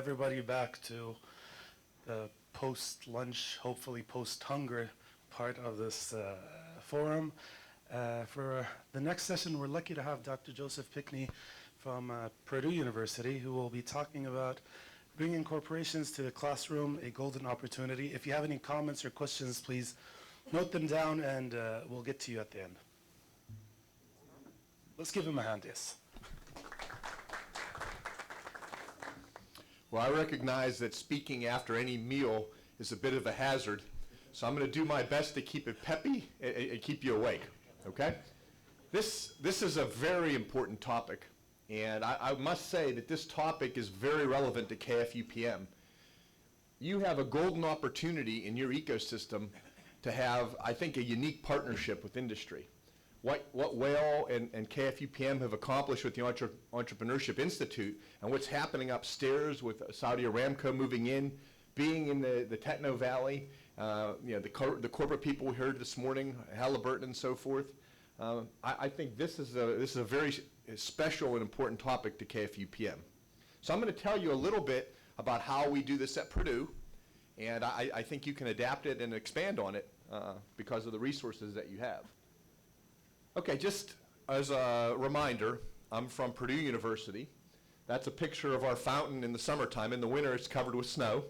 everybody back to the post-lunch, hopefully post-hunger part of this forum. For the next session, we're lucky to have Dr. Joseph Pekny from Purdue University, who will be talking about bringing corporations to the classroom, a golden opportunity. If you have any comments or questions, please note them down, and we'll get to you at the end. Let's give him a hand, yes. Well, I recognize that speaking after any meal is a bit of a hazard, so I'm going to do my best to keep it peppy and keep you awake, okay? This is a very important topic, and I must say that this topic is very relevant to KFUPM. You have a golden opportunity in your ecosystem to have, I think, a unique partnership with industry. What Whale and KFUPM have accomplished with the Entrepreneurship Institute and what's happening upstairs with Saudi Aramco moving in, being in the Techno Valley, the corporate people we heard this morning, Halliburton and so forth. I think this is a very special and important topic to KFUPM. So I'm going to tell you a little bit about how we do this at Purdue, and I think you can adapt it and expand on it because of the resources that you have. Okay, just as a reminder, I'm from Purdue University. That's a picture of our fountain in the summertime. In the winter, it's covered with snow.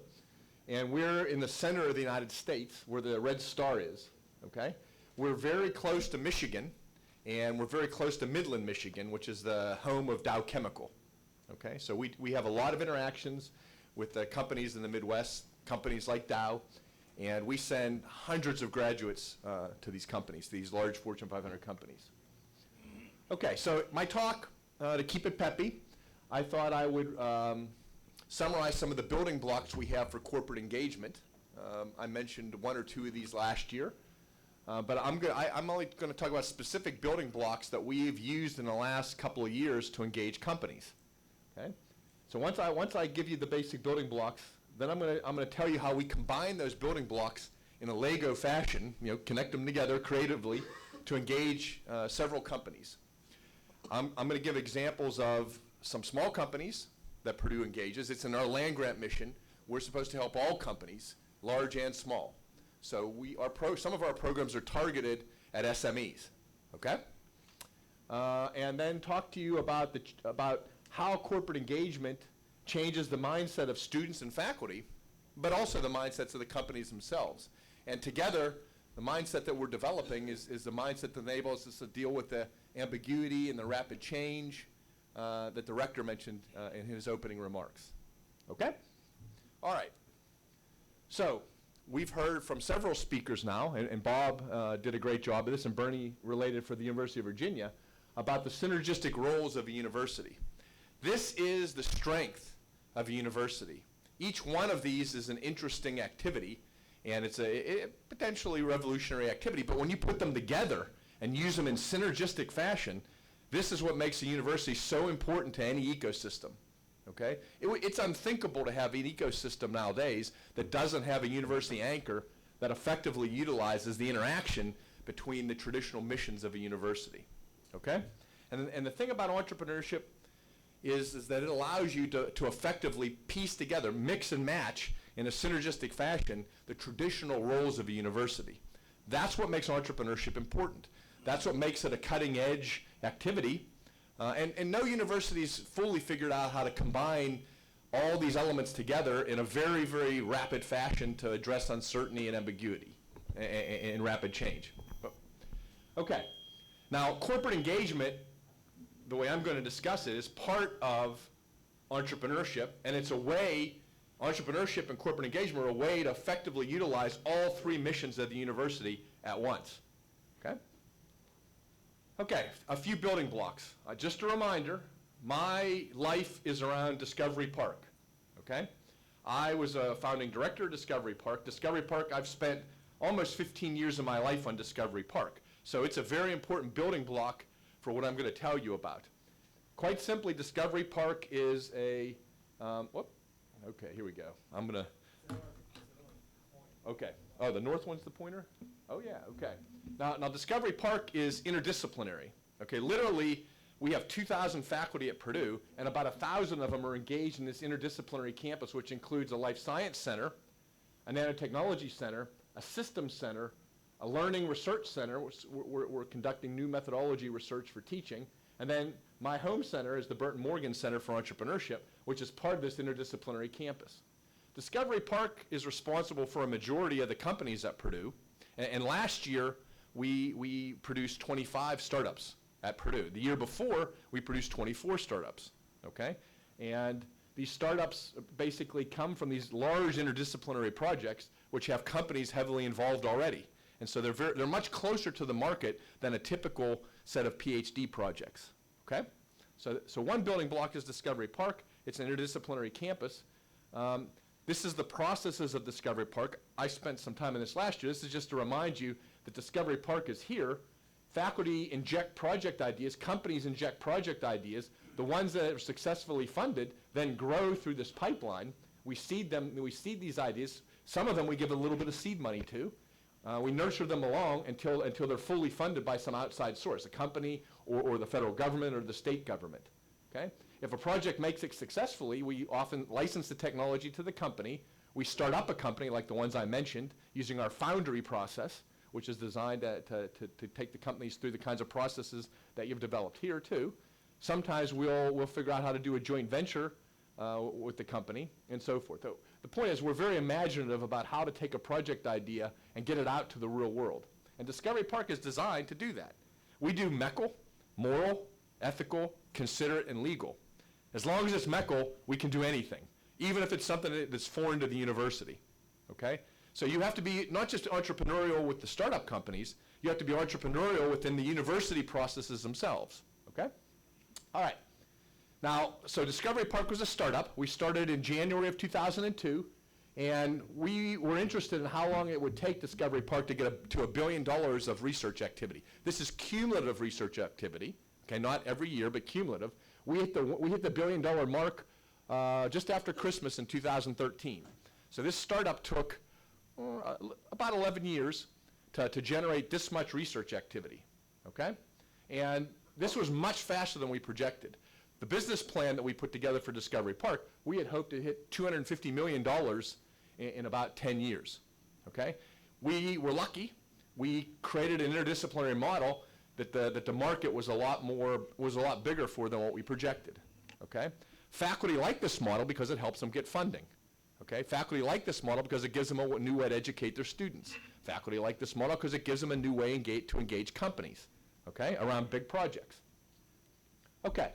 And we're in the center of the United States, where the red star is, okay? We're very close to Michigan, and we're very close to Midland, Michigan, which is the home of Dow Chemical, okay? So we have a lot of interactions with the companies in the Midwest, companies like Dow, and we send hundreds of graduates to these companies, these large Fortune 500 companies. Okay, so my talk, to keep it peppy, I thought I would summarize some of the building blocks we have for corporate engagement. I mentioned one or two of these last year, but I'm only going to talk about specific building blocks that we've used in the last couple of years to engage companies. Okay, so once I give you the basic building blocks, then I'm going to tell you how we combine those building blocks in a Lego fashion, connect them together creatively to engage several companies. I'm going to give examples of some small companies that Purdue engages. It's in our land grant mission. We're supposed to help all companies, large and small. So some of our programs are targeted at SMEs, okay? And then talk to you about how corporate engagement changes the mindset of students and faculty, but also the mindsets of the companies themselves. And together, the mindset that we're developing is the mindset that enables us to deal with the ambiguity and the rapid change that the rector mentioned in his opening remarks. Okay? All right. So we've heard from several speakers now, and Bob did a great job of this, and Bernie related for the University of Virginia, about the synergistic roles of a university. This is the strength of a university. Each one of these is an interesting activity, and it's a potentially revolutionary activity, but when you put them together and use them in synergistic fashion, this is what makes a university so important to any ecosystem, okay? It's unthinkable to have an ecosystem nowadays that doesn't have a university anchor that effectively utilizes the interaction between the traditional missions of a university, okay? And the thing about entrepreneurship is that it allows you to effectively piece together, mix and match in a synergistic fashion the traditional roles of a university. That's what makes entrepreneurship important. That's what makes it a cutting edge activity. And no university's fully figured out how to combine all these elements together in a very, very rapid fashion to address uncertainty and ambiguity and rapid change. Okay, now corporate engagement, the way I'm going to discuss it, is part of entrepreneurship, and it's a way, entrepreneurship and corporate engagement are a way to effectively utilize all three missions of the university at once. Okay? Okay, a few building blocks. Just a reminder, my life is around Discovery Park. Okay? I was a founding director of Discovery Park. Discovery Park, I've spent almost 15 years of my life on Discovery Park. So it's a very important building block for what I'm going to tell you about. Quite simply, Discovery Park is a, okay, here we go. I'm going to, okay. Oh, the north one's the pointer? Oh, yeah, okay. Now Discovery Park is interdisciplinary. Okay, literally, We have 2,000 faculty at Purdue, and about 1,000 of them are engaged in this interdisciplinary campus, which includes a life science center, a nanotechnology center, a systems center, a learning research center. We're conducting new methodology research for teaching. And then my home center is the Burton Morgan Center for Entrepreneurship, which is part of this interdisciplinary campus. Discovery Park is responsible for a majority of the companies at Purdue. And last year, we produced 25 startups at Purdue. The year before, we produced 24 startups, okay? And these startups basically come from these large interdisciplinary projects which have companies heavily involved already. And so they're much closer to the market than a typical set of PhD projects, okay? So one building block is Discovery Park. It's an interdisciplinary campus. This is the processes of Discovery Park. I spent some time in this last year. This is just to remind you that Discovery Park is here. Faculty inject project ideas, companies inject project ideas. The ones that are successfully funded then grow through this pipeline. We seed them, we seed these ideas. Some of them we give a little bit of seed money to. We nurture them along until they're fully funded by some outside source, a company or the federal government or the state government, okay? If a project makes it successfully, we often license the technology to the company. We start up a company like the ones I mentioned using our foundry process, which is designed to take the companies through the kinds of processes that you've developed here too. Sometimes we'll figure out how to do a joint venture with the company and so forth. The point is we're very imaginative about how to take a project idea and get it out to the real world. And Discovery Park is designed to do that. We do MECL, moral, ethical, considerate, and legal. As long as it's MECL, we can do anything, even if it's something that's foreign to the university, okay? So you have to be not just entrepreneurial with the startup companies, you have to be entrepreneurial within the university processes themselves, okay? All right. Now, so Discovery Park was a startup. We started in January of 2002, and we were interested in how long it would take Discovery Park to get to $1 billion of research activity. This is cumulative research activity, okay, not every year, but cumulative. We hit the $1 billion mark just after Christmas in 2013. So this startup took about 11 years to generate this much research activity, okay? And this was much faster than we projected. The business plan that we put together for Discovery Park, we had hoped to hit $250 million in about 10 years, okay? We were lucky. We created an interdisciplinary model that the market was a lot bigger for than what we projected, okay? Faculty like this model because it helps them get funding, okay? Faculty like this model because it gives them a new way to educate their students. Faculty like this model because it gives them a new way to engage companies, okay, around big projects. Okay.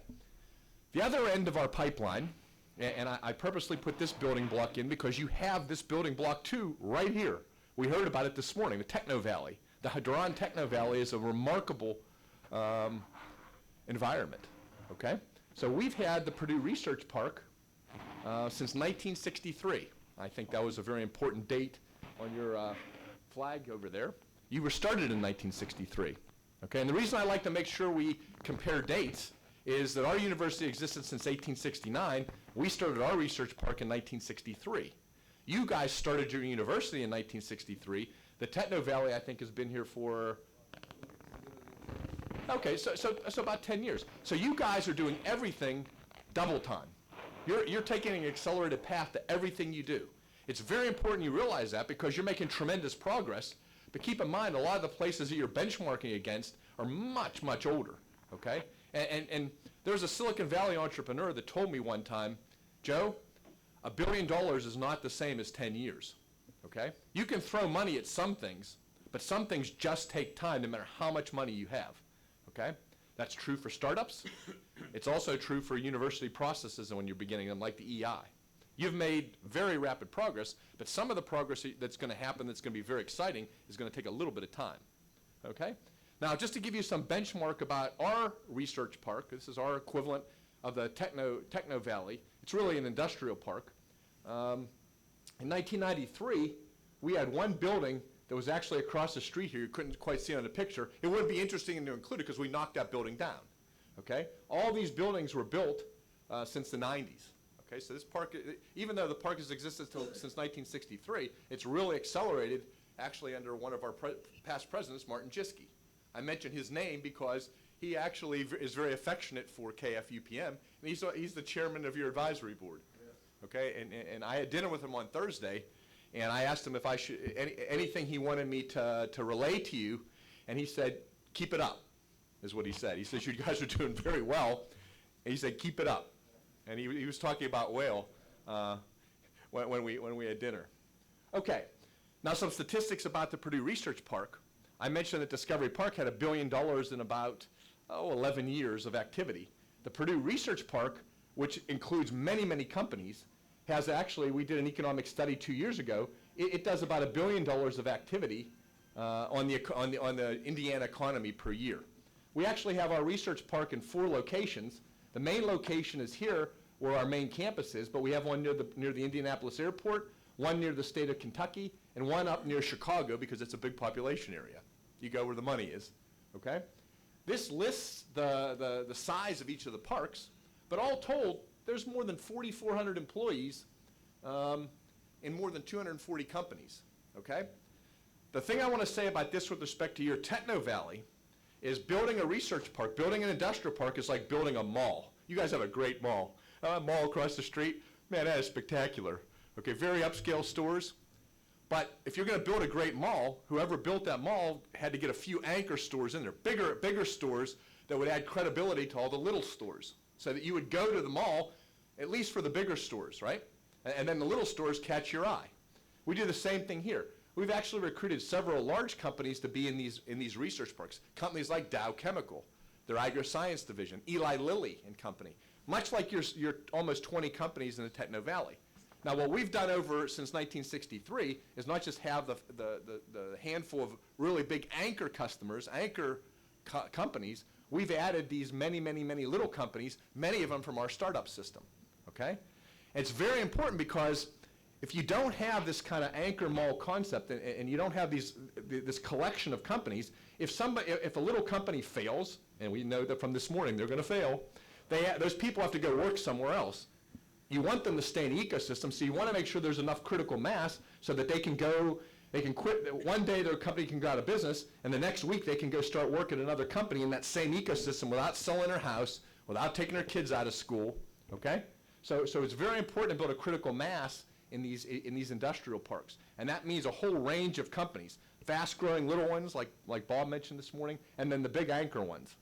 The other end of our pipeline, and I purposely put this building block in because you have this building block too right here. We heard about it this morning, the Techno Valley. The Hadron Techno Valley is a remarkable environment, okay? So we've had the Purdue Research Park since 1963. I think that was a very important date on your flag over there. You were started in 1963, okay? And the reason I like to make sure we compare dates is that our university existed since 1869. We started our research park in 1963. You guys started your university in 1963. The Techno Valley, I think, has been here for, okay, so about 10 years. So you guys are doing everything double time. You're taking an accelerated path to everything you do. It's very important you realize that because you're making tremendous progress, but keep in mind a lot of the places that you're benchmarking against are much, much older, okay? And there's a Silicon Valley entrepreneur that told me one time, Joe, $1 billion is not the same as 10 years, okay? You can throw money at some things, but some things just take time no matter how much money you have, okay? That's true for startups. It's also true for university processes when you're beginning them, like the EI. You've made very rapid progress, but some of the progress that's going to happen that's going to be very exciting is going to take a little bit of time, okay? Now, just to give you some benchmark about our research park, this is our equivalent of the Techno Valley. It's really an industrial park. In 1993, we had one building that was actually across the street here. You couldn't quite see it on the picture. It wouldn't be interesting to include it because we knocked that building down, okay? All these buildings were built since the 90s, okay? So this park, even though the park has existed since 1963, it's really accelerated actually under one of our past presidents, Martin Jiske. I mention his name because he actually is very affectionate for KFUPM, and he's the chairman of your advisory board. Okay, and I had dinner with him on Thursday, and I asked him if I should, anything he wanted me to relay to you, and he said, keep it up, is what he said. He says, you guys are doing very well, and he said, keep it up. And he was talking about whale when we had dinner. Okay, now some statistics about the Purdue Research Park. I mentioned that Discovery Park had $1 billion in about 11 years of activity. The Purdue Research Park, which includes many, many companies, has actually, we did an economic study 2 years ago, it does about $1 billion of activity on the Indiana economy per year. We actually have our research park in 4 locations. The main location is here, where our main campus is, but we have one near the Indianapolis airport, one near the state of Kentucky, and one up near Chicago because it's a big population area. You go where the money is, okay? This lists the size of each of the parks, but all told, there's more than 4,400 employees in more than 240 companies, okay? The thing I want to say about this with respect to your Techno Valley is building a research park, building an industrial park is like building a mall. You guys have a great mall. Mall across the street, man, that is spectacular. Okay, very upscale stores. But if you're going to build a great mall, whoever built that mall had to get a few anchor stores in there, bigger stores that would add credibility to all the little stores, so that you would go to the mall, at least for the bigger stores, right? And then the little stores catch your eye. We do the same thing here. We've actually recruited several large companies to be in these research parks. Companies like Dow Chemical, their agri-science division, Eli Lilly and Company, much like your almost 20 companies in the Techno Valley. Now, what we've done since 1963 is not just have the handful of really big anchor customers, companies. We've added these many, many, many little companies, many of them from our startup system, okay? And it's very important because if you don't have this kind of anchor mall concept and you don't have this collection of companies, if a little company fails, and we know that from this morning they're going to fail, those people have to go work somewhere else. You want them to stay in the ecosystem, so you want to make sure there's enough critical mass so that they can quit. One day their company can go out of business, and the next week they can go start working at another company in that same ecosystem without selling their house, without taking their kids out of school, okay? So it's very important to build a critical mass in these industrial parks. And that means a whole range of companies, fast-growing little ones like Bob mentioned this morning, and then the big anchor ones.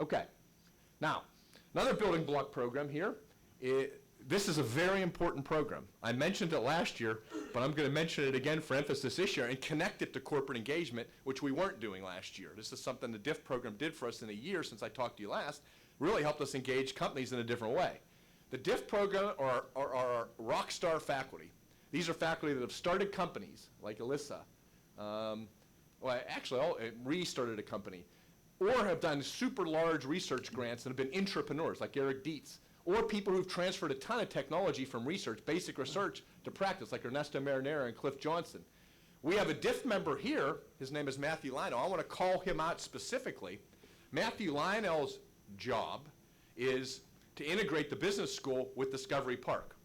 Okay. Now, another building block program here. This is a very important program. I mentioned it last year, but I'm going to mention it again for emphasis this year and connect it to corporate engagement, which we weren't doing last year. This is something the DIF program did for us in a year since I talked to you last, really helped us engage companies in a different way. The DIF program are our rock star faculty. These are faculty that have started companies like Alyssa, restarted a company, or have done super large research grants and have been entrepreneurs like Eric Dietz, or people who've transferred a ton of technology from research, basic research, to practice, like Ernesto Marinera and Cliff Johnson. We have a DIF member here. His name is Matthew Lionel. I want to call him out specifically. Matthew Lionel's job is to integrate the business school with Discovery Park.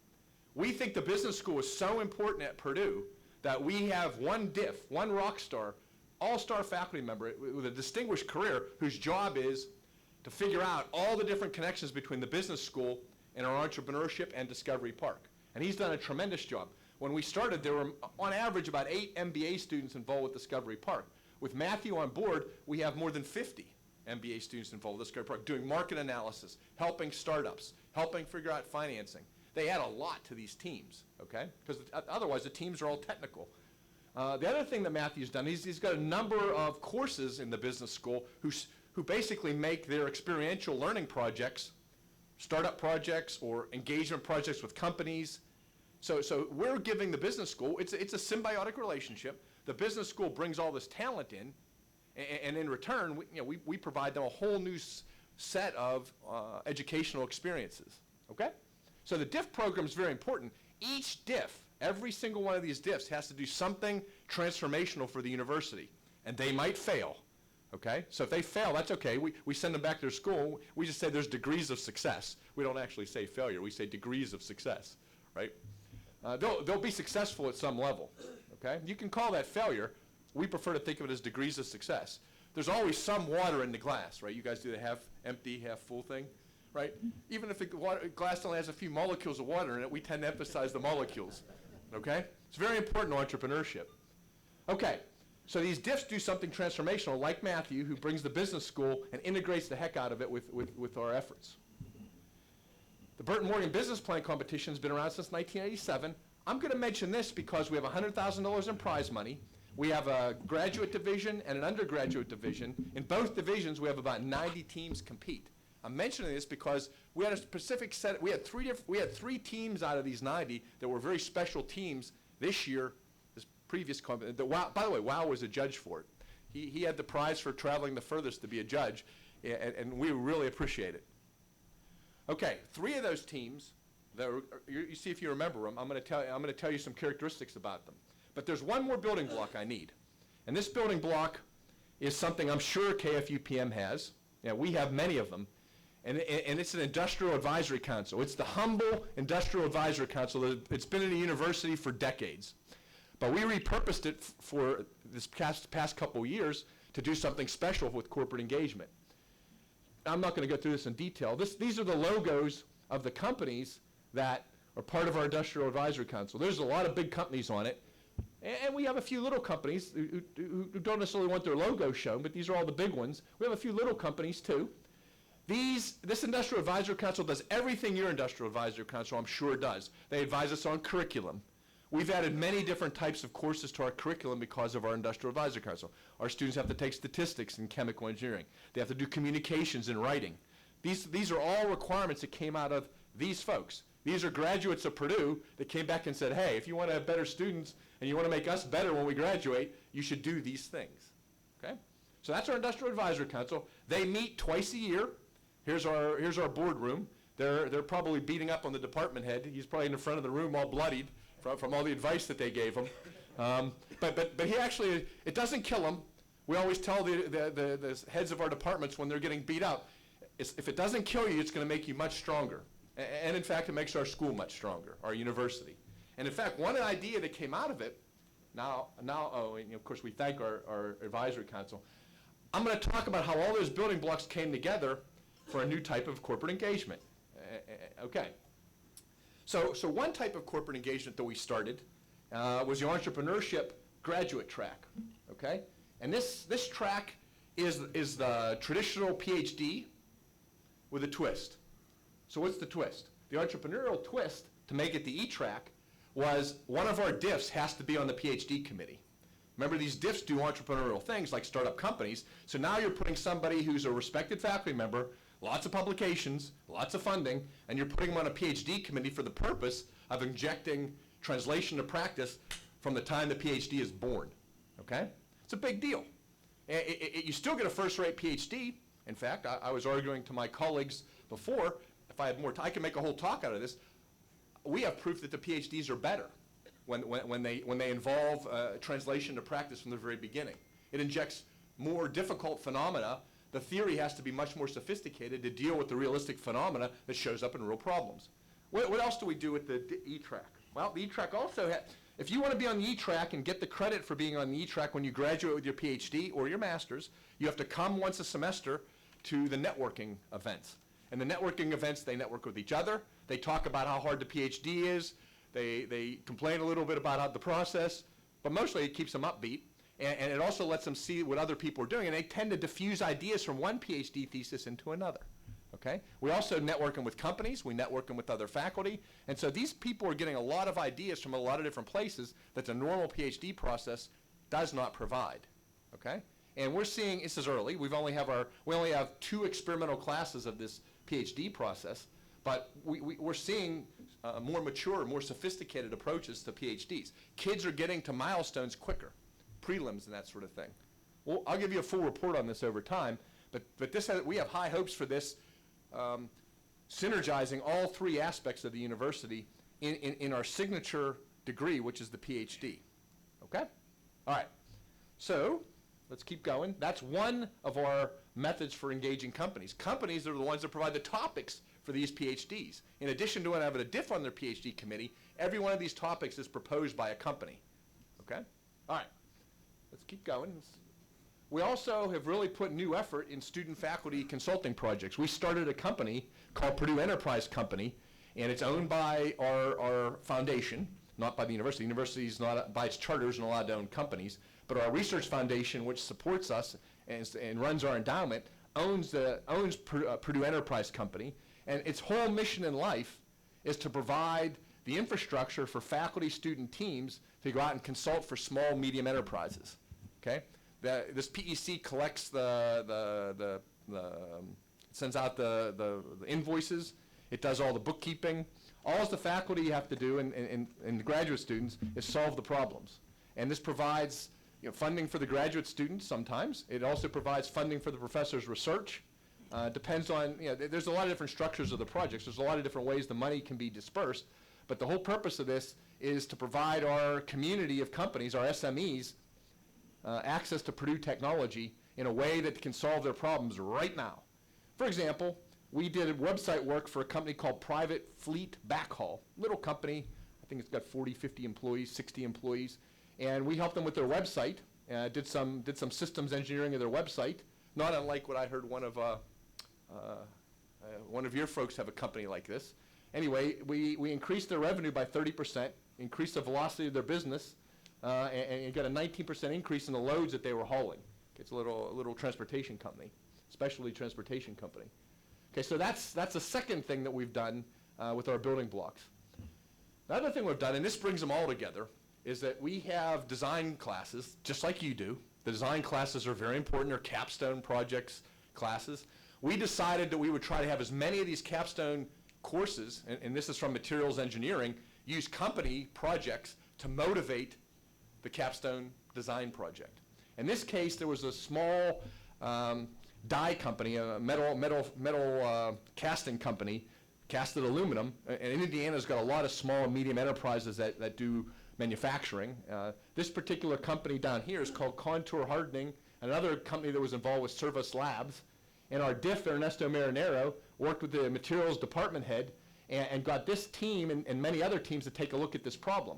We think the business school is so important at Purdue that we have one DIF, one rock star, all-star faculty member with a distinguished career whose job is to figure out all the different connections between the business school and our entrepreneurship and Discovery Park. And he's done a tremendous job. When we started, there were on average about 8 MBA students involved with Discovery Park. With Matthew on board, we have more than 50 MBA students involved with Discovery Park doing market analysis, helping startups, helping figure out financing. They add a lot to these teams, okay? Because otherwise the teams are all technical. The other thing that Matthew's done, he's got a number of courses in the business school who basically make their experiential learning projects, startup projects or engagement projects with companies. So we're giving the business school, it's a symbiotic relationship. The business school brings all this talent in, and in return, we provide them a whole new set of educational experiences, okay? So the DIF program is very important. Each DIF, every single one of these DIFs has to do something transformational for the university, and they might fail, okay? So if they fail, that's okay. We send them back to their school. We just say there's degrees of success. We don't actually say failure. We say degrees of success, right? They'll be successful at some level, okay? You can call that failure. We prefer to think of it as degrees of success. there's always some water in the glass, right? You guys do the half empty, half full thing, right? Even if the glass only has a few molecules of water in it, we tend to emphasize the molecules, okay? It's very important to entrepreneurship. Okay, so these diffs do something transformational, like Matthew, who brings the business school and integrates the heck out of it with our efforts. The Burton Morgan Business Plan Competition has been around since 1987. I'm going to mention this because we have $100,000 in prize money. We have a graduate division and an undergraduate division. In both divisions, we have about 90 teams compete. I'm mentioning this because we had a specific set. We had three teams out of these 90 that were very special teams this year. This previous competition. By the way, Wow was a judge for it. He had the prize for traveling the furthest to be a judge, and we really appreciate it. Okay, 3 of those teams. You see if you remember them. I'm going to tell you some characteristics about them. But there's one more building block I need, and this building block is something I'm sure KFUPM has. Yeah, we have many of them, and it's an industrial advisory council. It's the humble industrial advisory council. It's been in the university for decades, but we repurposed it for this past couple years to do something special with corporate engagement. I'm not going to go through this in detail. These are the logos of the companies that are part of our Industrial Advisory Council. There's a lot of big companies on it, and we have a few little companies who don't necessarily want their logo shown, but these are all the big ones. We have a few little companies too. This Industrial Advisory Council does everything your Industrial Advisory Council, I'm sure, does. They advise us on curriculum. We've added many different types of courses to our curriculum because of our Industrial Advisory Council. Our students have to take statistics and chemical engineering. They have to do communications and writing. These are all requirements that came out of these folks. These are graduates of Purdue that came back and said, hey, if you want to have better students and you want to make us better when we graduate, you should do these things. Okay? So that's our Industrial Advisory Council. They meet twice a year. Here's our boardroom. They're probably beating up on the department head. He's probably in the front of the room all bloodied from all the advice that they gave him. But he actually, it doesn't kill him. We always tell the heads of our departments when they're getting beat up, if it doesn't kill you, it's going to make you much stronger. And in fact, it makes our school much stronger, our university. And in fact, one idea that came out of it, and of course we thank our advisory council, I'm going to talk about how all those building blocks came together for a new type of corporate engagement. Okay. So one type of corporate engagement that we started was the entrepreneurship graduate track, okay? And this track is the traditional PhD with a twist. So what's the twist? The entrepreneurial twist, to make it the E-track, was one of our diffs has to be on the PhD committee. Remember, these diffs do entrepreneurial things like start up companies, so now you're putting somebody who's a respected faculty member, lots of publications, lots of funding, and you're putting them on a PhD committee for the purpose of injecting translation to practice from the time the PhD is born, okay? It's a big deal. You still get a first-rate PhD. In fact, I was arguing to my colleagues before, if I had more time, I could make a whole talk out of this. We have proof that the PhDs are better when they involve translation to practice from the very beginning. It injects more difficult phenomena. The theory has to be much more sophisticated to deal with the realistic phenomena that shows up in real problems. What else do we do with the E-track? Well, the E-track also if you want to be on the E-track and get the credit for being on the E-track when you graduate with your PhD or your master's, you have to come once a semester to the networking events. And the networking events, they network with each other. They talk about how hard the PhD is. They complain a little bit about the process, but mostly it keeps them upbeat. And it also lets them see what other people are doing. And they tend to diffuse ideas from one PhD thesis into another. Okay? We also network them with companies. We network them with other faculty. And so these people are getting a lot of ideas from a lot of different places that the normal PhD process does not provide. Okay? And we're seeing, this is early, we only have 2 experimental classes of this PhD process, but we're seeing more mature, more sophisticated approaches to PhDs. Kids are getting to milestones quicker, prelims and that sort of thing. Well, I'll give you a full report on this over time, but we have high hopes for this, synergizing all 3 aspects of the university in our signature degree, which is the PhD. Okay? All right. So let's keep going. That's one of our methods for engaging companies. Companies are the ones that provide the topics for these PhDs. In addition to having a diff on their PhD committee, every one of these topics is proposed by a company. Okay? All right. Let's keep going. we also have really put new effort in student-faculty consulting projects. We started a company called Purdue Enterprise Company, and it's owned by our foundation, not by the university. The university is not, by its charters, not allowed to own companies. But our research foundation, which supports us and runs our endowment, owns Purdue Enterprise Company. And its whole mission in life is to provide the infrastructure for faculty student teams to go out and consult for small, medium enterprises. Okay? This PEC collects sends out the invoices. It does all the bookkeeping. All the faculty have to do and the graduate students is solve the problems. And this provides funding for the graduate students sometimes. It also provides funding for the professor's research. Depends on, there's a lot of different structures of the projects. There's a lot of different ways the money can be dispersed. But the whole purpose of this is to provide our community of companies, our SMEs, access to Purdue technology in a way that can solve their problems right now. For example, we did website work for a company called Private Fleet Backhaul. Little company, I think it's got 40, 50 employees, 60 employees. And we helped them with their website, did some systems engineering of their website, not unlike what I heard one of your folks have a company like this. Anyway, we increased their revenue by 30%, increased the velocity of their business, and got a 19% increase in the loads that they were hauling. It's a little transportation company, specialty transportation company. Okay, so that's the second thing that we've done with our building blocks. The other thing we've done, and this brings them all together, is that we have design classes, just like you do. The design classes are very important. They're capstone projects classes. We decided that we would try to have as many of these capstone courses, and this is from materials engineering, use company projects to motivate the capstone design project. In this case, there was a small die company, a metal casting company, casted aluminum, and Indiana's got a lot of small and medium enterprises that do manufacturing. This particular company down here is called Contour Hardening, another company that was involved with Service Labs. And our DIF, Ernesto Marinero, worked with the materials department head and got this team and many other teams to take a look at this problem.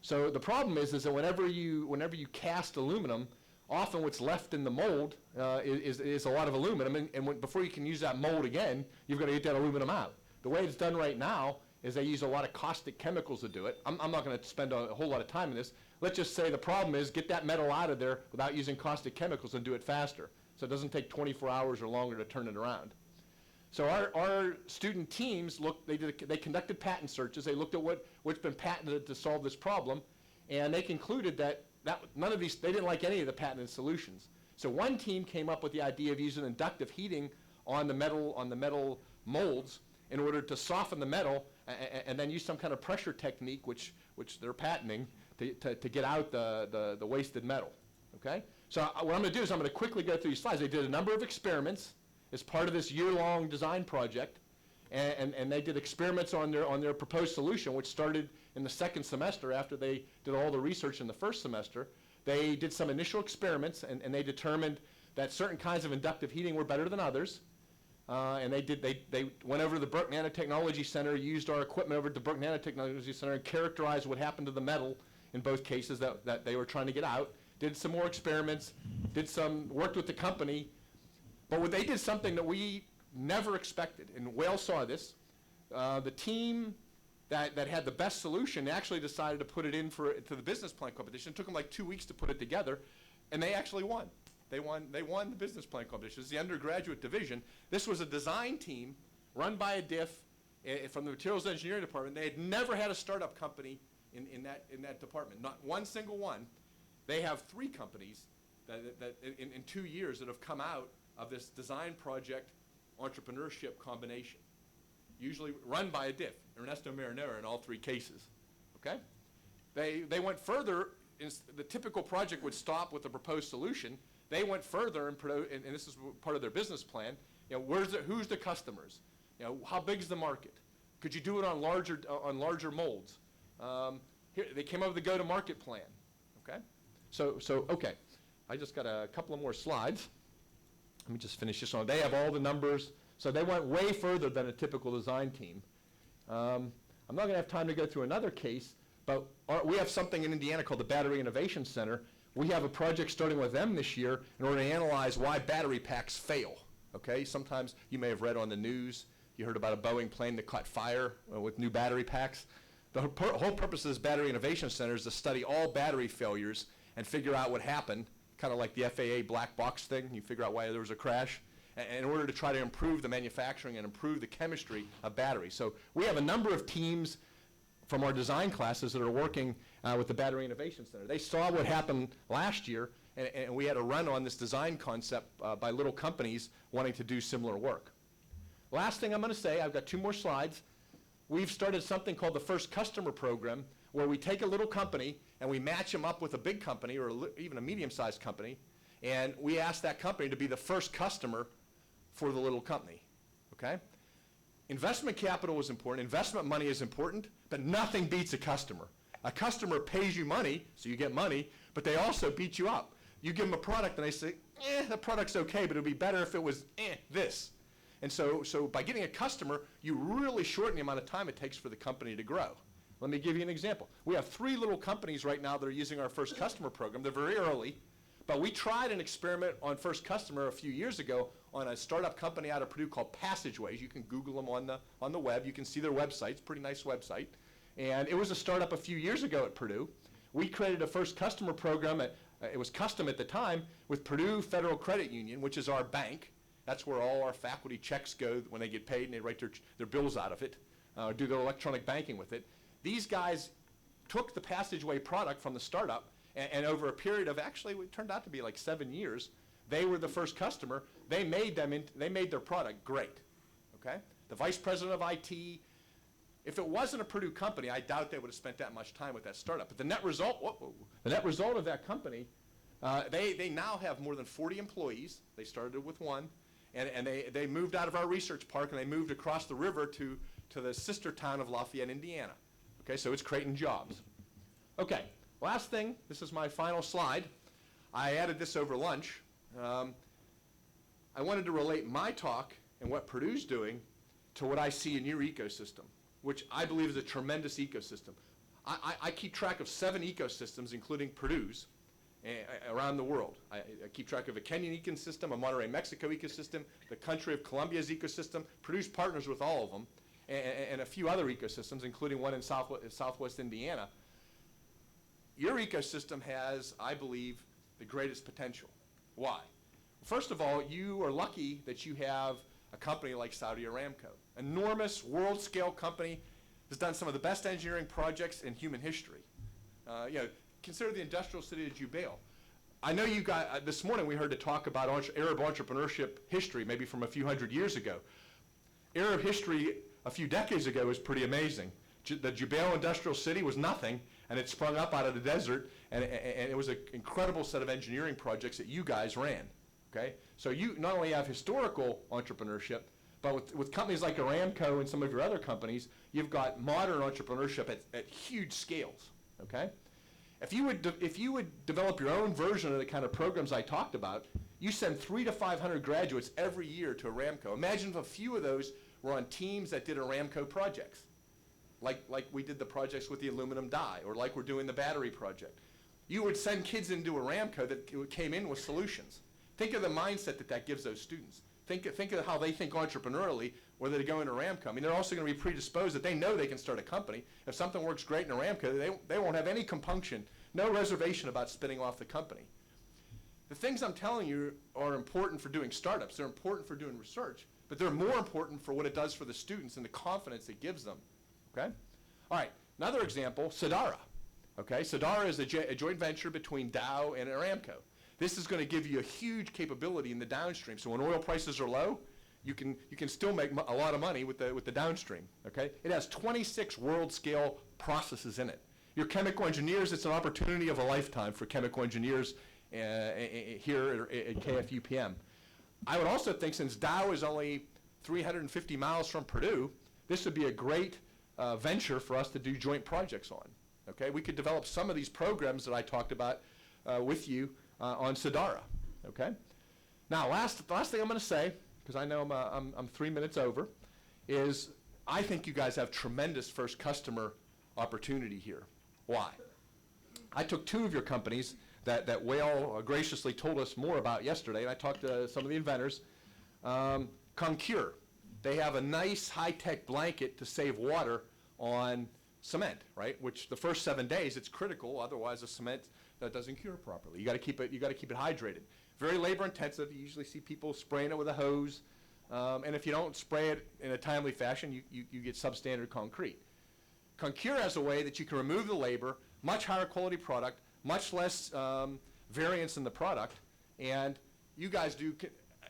So the problem is that whenever you cast aluminum, often what's left in the mold is a lot of aluminum, and before you can use that mold again, you've got to get that aluminum out. The way it's done right now is they use a lot of caustic chemicals to do it. I'm not going to spend a whole lot of time on this. Let's just say the problem is get that metal out of there without using caustic chemicals and do it faster. So it doesn't take 24 hours or longer to turn it around. So our student teams they conducted patent searches. They looked at what's been patented to solve this problem, and they concluded that none of these, they didn't like any of the patented solutions. So one team came up with the idea of using inductive heating on the metal molds in order to soften the metal and then use some kind of pressure technique, which they're patenting, to get out the wasted metal. Okay? So what I'm going to do is I'm going to quickly go through these slides. They did a number of experiments as part of this year-long design project, and they did experiments on their proposed solution, which started in the second semester after they did all the research in the first semester. They did some initial experiments, and they determined that certain kinds of inductive heating were better than others. And they went over to the Burton Nanotechnology Center, used our equipment over at the Burton Nanotechnology Center, and characterized what happened to the metal in both cases that they were trying to get out. Did some more experiments, worked with the company. But they did something that we never expected, and Wales saw this. The team that had the best solution actually decided to put it in to the business plan competition. It took them like 2 weeks to put it together, and they actually won. They won the business plan competition. It's the undergraduate division. This was a design team run by a DIF from the materials engineering department. They had never had a startup company in that department, not one single one. They have 3 companies that in 2 years that have come out of this design project entrepreneurship combination, usually run by a DIF, Ernesto Marinero in all 3 cases. Okay? They went further. The typical project would stop with a proposed solution. They went further, and this is part of their business plan. Who's the customers? How big is the market? Could you do it on larger molds? Here they came up with the go-to-market plan. Okay, so okay, I just got a couple of more slides. Let me just finish this one. They have all the numbers, so they went way further than a typical design team. I'm not going to have time to go through another case, but we have something in Indiana called the Battery Innovation Center, We have a project starting with them this year in order to analyze why battery packs fail. Okay, sometimes you may have read on the news, you heard about a Boeing plane that caught fire with new battery packs. The whole purpose of this Battery Innovation Center is to study all battery failures and figure out what happened, kind of like the FAA black box thing. You figure out why there was a crash, in order to try to improve the manufacturing and improve the chemistry of batteries. So we have a number of teams from our design classes that are working with the Battery Innovation Center. They saw what happened last year, and we had a run on this design concept by little companies wanting to do similar work. Last thing I'm going to say, I've got 2 more slides. We've started something called the First Customer Program, where we take a little company and we match them up with a big company or even a medium-sized company, and we ask that company to be the first customer for the little company, okay? Investment capital is important, investment money is important, but nothing beats a customer. A customer pays you money, so you get money, but they also beat you up. You give them a product and they say, the product's okay, but it would be better if it was this. And so by getting a customer, you really shorten the amount of time it takes for the company to grow. Let me give you an example. We have 3 little companies right now that are using our First Customer Program. They're very early, but we tried an experiment on First Customer a few years ago on a startup company out of Purdue called Passageways. You can Google them on the web. You can see their website. It's a pretty nice website. And it was a startup a few years ago at Purdue. We created a First Customer Program. It was custom at the time with Purdue Federal Credit Union, which is our bank. That's where all our faculty checks go when they get paid, and they write their bills out of it, do their electronic banking with it. These guys took the Passageway product from the startup, and over a period of, actually, it turned out to be like 7 years, they were the first customer. They made their product great, okay? The vice president of IT, if it wasn't a Purdue company, I doubt they would have spent that much time with that startup. But the net result of that company, they now have more than 40 employees. They started with 1. And they moved out of our research park, and they moved across the river to the sister town of Lafayette, Indiana. Okay, so it's creating jobs. Okay, last thing, this is my final slide. I added this over lunch. I wanted to relate my talk and what Purdue's doing to what I see in your ecosystem, which I believe is a tremendous ecosystem. I keep track of 7 ecosystems, including Purdue's, around the world. I keep track of a Kenyan ecosystem, a Monterrey, Mexico ecosystem, the country of Colombia's ecosystem. Purdue's partners with all of them, and a few other ecosystems, including one in Southwest Indiana. Your ecosystem has, I believe, the greatest potential. Why? First of all, you are lucky that you have a company like Saudi Aramco, enormous world-scale company that's done some of the best engineering projects in human history. Consider the industrial city of Jubail. I know you got, this morning we heard to talk about Arab entrepreneurship history, maybe from a few hundred years ago. Arab history a few decades ago was pretty amazing. The Jubail industrial city was nothing, and it sprung up out of the desert, and it was an incredible set of engineering projects that you guys ran, okay? So you not only have historical entrepreneurship, but with companies like Aramco and some of your other companies, you've got modern entrepreneurship at huge scales, okay? If you would develop your own version of the kind of programs I talked about, you send 300 to 500 graduates every year to Aramco. Imagine if a few of those were on teams that did Aramco projects, like we did the projects with the aluminum die, or like we're doing the battery project. You would send kids into Aramco that came in with solutions. Think of the mindset that gives those students. Think of how they think entrepreneurially, whether they go into Aramco. I mean, they're also going to be predisposed that they know they can start a company. If something works great in Aramco, they won't have any compunction, no reservation about spinning off the company. The things I'm telling you are important for doing startups. They're important for doing research, but they're more important for what it does for the students and the confidence it gives them, okay? All right, another example, Sadara, okay? Sadara is a joint venture between Dow and Aramco. This is going to give you a huge capability in the downstream. So when oil prices are low, you can still make a lot of money with the downstream, okay? It has 26 world-scale processes in it. Your chemical engineers, it's an opportunity of a lifetime for chemical engineers here at KFUPM. I would also think, since Dow is only 350 miles from Purdue, this would be a great venture for us to do joint projects on, okay? We could develop some of these programs that I talked about with you on Sadara, okay? Now, last thing I'm going to say, because I know I'm 3 minutes over, is I think you guys have tremendous first customer opportunity here. Why? I took 2 of your companies that Whale graciously told us more about yesterday, and I talked to some of the inventors. Concure. They have a nice high-tech blanket to save water on cement, right? Which the first 7 days it's critical, otherwise the cement doesn't cure properly. You got to keep it hydrated. Very labor-intensive. You usually see people spraying it with a hose, and if you don't spray it in a timely fashion, you get substandard concrete. Concure has a way that you can remove the labor, much higher quality product, much less variance in the product, and you guys do.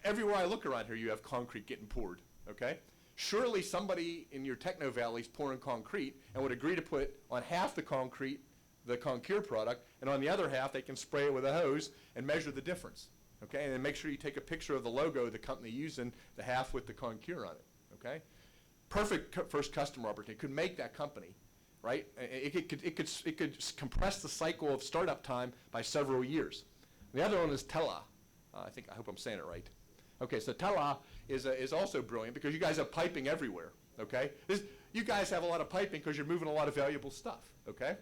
Everywhere I look around here, you have concrete getting poured. Okay. Surely somebody in your techno valley is pouring concrete and would agree to put on half the concrete the Concure product, and on the other half they can spray it with a hose and measure the difference. Okay, and then make sure you take a picture of the logo of the company using the half with the Concure on it. Okay, perfect first customer opportunity. Could make that company, right? It could compress the cycle of startup time by several years. The other one is Tela. I hope I'm saying it right. Okay, so Tela is also brilliant because you guys have piping everywhere. Okay, you guys have a lot of piping because you're moving a lot of valuable stuff. Okay,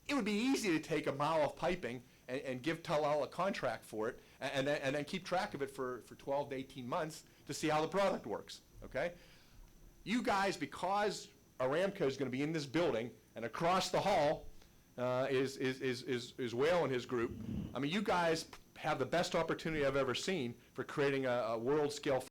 it would be easy to take a mile of piping and give Tela a contract for it, and then keep track of it for 12 to 18 months to see how the product works. Okay, you guys, because Aramco is going to be in this building and across the hall is Whale and his group. I mean, you guys have the best opportunity I've ever seen for creating a world scale